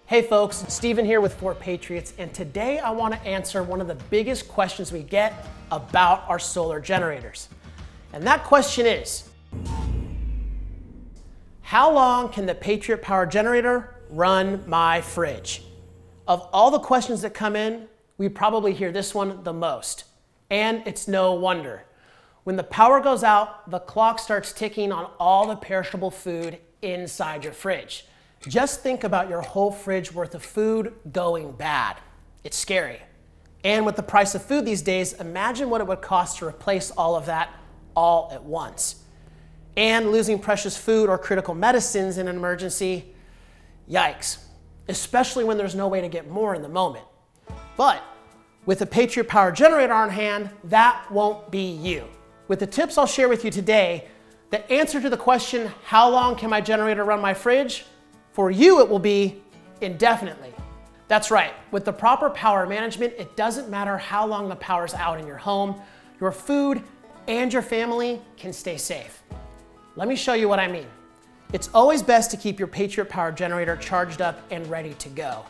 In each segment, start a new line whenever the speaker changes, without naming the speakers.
Hey folks, Steven here with For Patriots, and today I want to answer one of the biggest questions we get about our solar generators. And that question is, how long can the Patriot Power Generator run my fridge? Of all the questions that come in, we probably hear this one the most. And it's no wonder. When the power goes out, the clock starts ticking on all the perishable food inside your fridge. Just think about your whole fridge worth of food going bad. It's scary. And with the price of food these days, imagine what it would cost to replace all of that all at once. And losing precious food or critical medicines in an emergency, yikes. Especially when there's no way to get more in the moment. But with a Patriot Power Generator on hand, that won't be you. With the tips I'll share with you today, the answer to the question, how long can my generator run my fridge? For you, it will be indefinitely. That's right. With the proper power management, it doesn't matter how long the power's out in your home, your food and your family can stay safe. Let me show you what I mean. It's always best to keep your Patriot Power Generator charged up and ready to go,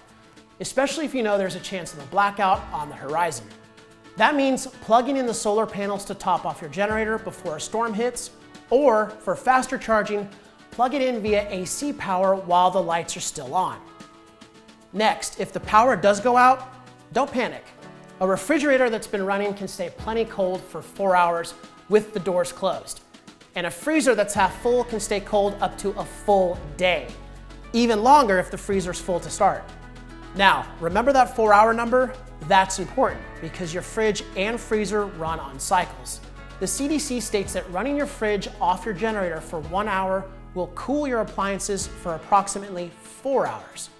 especially if you know there's a chance of a blackout on the horizon. That means plugging in the solar panels to top off your generator before a storm hits, or for faster charging, plug it in via AC power while the lights are still on. Next, if the power does go out, don't panic. A refrigerator that's been running can stay plenty cold for 4 hours with the doors closed. And a freezer that's half full can stay cold up to a full day. Even longer if the freezer's full to start. Now, remember that 4-hour number? That's important because your fridge and freezer run on cycles. The CDC states that running your fridge off your generator for 1 hour will cool your appliances for approximately 4 hours.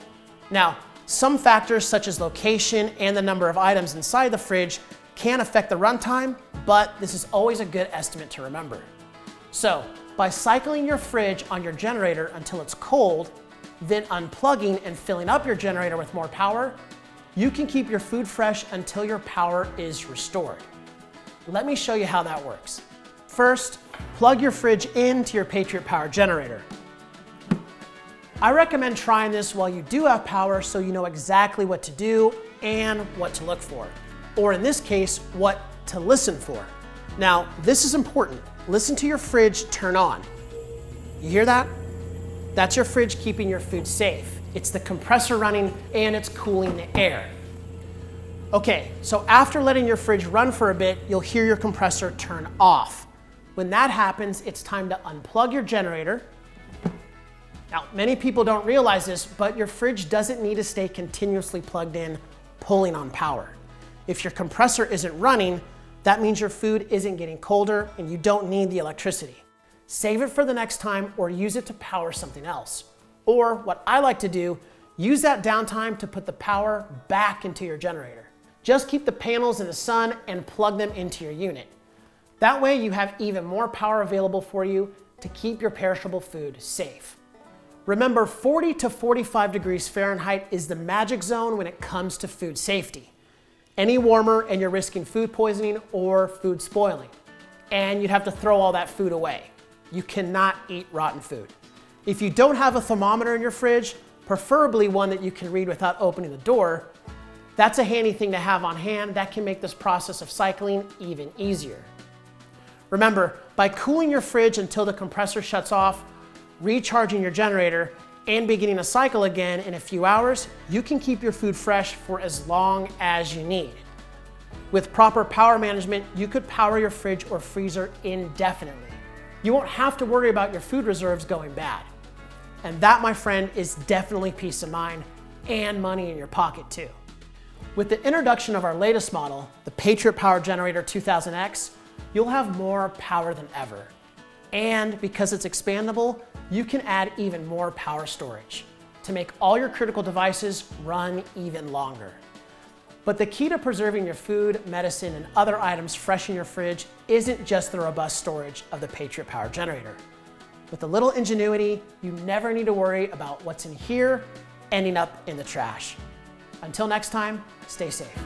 Now, some factors such as location and the number of items inside the fridge can affect the runtime, but this is always a good estimate to remember. So, by cycling your fridge on your generator until it's cold, then unplugging and filling up your generator with more power, you can keep your food fresh until your power is restored. Let me show you how that works. First, plug your fridge into your Patriot Power Generator. I recommend trying this while you do have power so you know exactly what to do and what to look for. Or in this case, what to listen for. Now, this is important. Listen to your fridge turn on. You hear that? That's your fridge keeping your food safe. It's the compressor running and it's cooling the air. Okay, so after letting your fridge run for a bit, you'll hear your compressor turn off. When that happens, it's time to unplug your generator. Now, many people don't realize this, but your fridge doesn't need to stay continuously plugged in, pulling on power. If your compressor isn't running, that means your food isn't getting colder and you don't need the electricity. Save it for the next time or use it to power something else. Or what I like to do, use that downtime to put the power back into your generator. Just keep the panels in the sun and plug them into your unit. That way you have even more power available for you to keep your perishable food safe. Remember, 40 to 45 degrees Fahrenheit is the magic zone when it comes to food safety. Any warmer and you're risking food poisoning or food spoiling. And you'd have to throw all that food away. You cannot eat rotten food. If you don't have a thermometer in your fridge, preferably one that you can read without opening the door, that's a handy thing to have on hand that can make this process of cycling even easier. Remember, by cooling your fridge until the compressor shuts off, recharging your generator, and beginning a cycle again in a few hours, you can keep your food fresh for as long as you need. With proper power management, you could power your fridge or freezer indefinitely. You won't have to worry about your food reserves going bad. And that, my friend, is definitely peace of mind and money in your pocket too. With the introduction of our latest model, the Patriot Power Generator 2000X, you'll have more power than ever. And because it's expandable, you can add even more power storage to make all your critical devices run even longer. But the key to preserving your food, medicine, and other items fresh in your fridge isn't just the robust storage of the Patriot Power Generator. With a little ingenuity, you never need to worry about what's in here ending up in the trash. Until next time, stay safe.